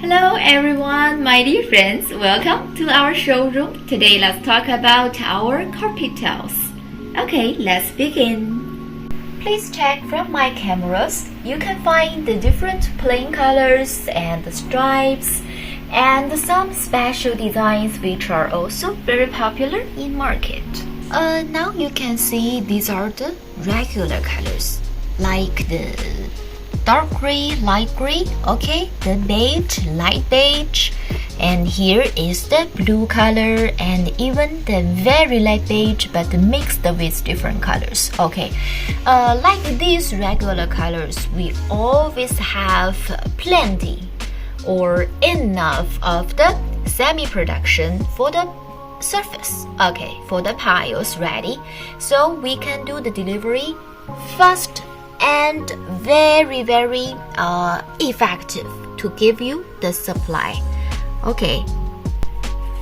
Hello everyone, my dear friends. Welcome to our showroom. Today let's talk about our carpet tiles. Okay, let's begin. Please check from my cameras. You can find the different plain colors and the stripes and some special designs which are also very popular in market. Now you can see these are the regular colors like the dark gray, light gray, okay, the beige, light beige, and here is the blue color and even the very light beige but mixed with different colors, okay. Like these regular colors, we always have plenty or enough of the semi-production for the surface, okay, for the piles ready, so we can do the delivery fast and very effective to give you the supply, okay.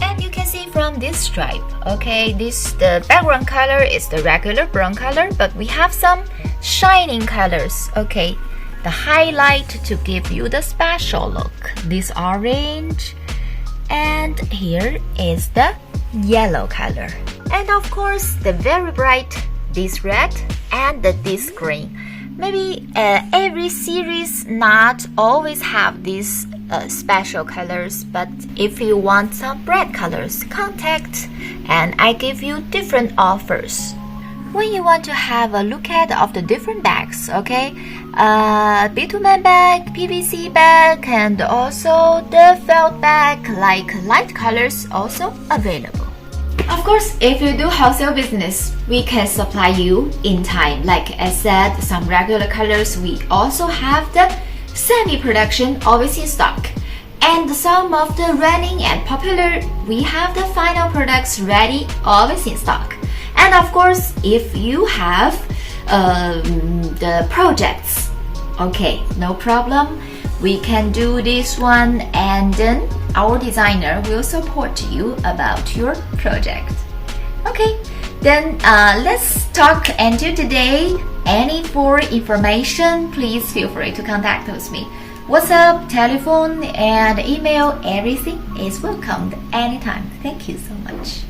And you can see from this stripe, okay, the background color is the regular brown color, but we have some shining colors, okay, the highlight to give you the special look. This orange, and here is the yellow color, and of course the very bright this red and this green. Maybe every series not always have these special colors, but if you want some bright colors, contact and I give you different offers. When you want to have a look at of the different bags, okay, bitumen bag, PVC bag, and also the felt bag like light colors also available. Of course, if you do wholesale business, we can supply you in time. Like I said, some regular colors, we also have the semi-production always in stock. And some of the running and popular, we have the final products ready, always in stock. And of course, if you have the projects, okay, no problem. We can do this one and then our designer will support you about your project. Okay, then let's talk until today. Any for information, please feel free to contact with me. WhatsApp, telephone, and email, everything is welcomed anytime. Thank you so much.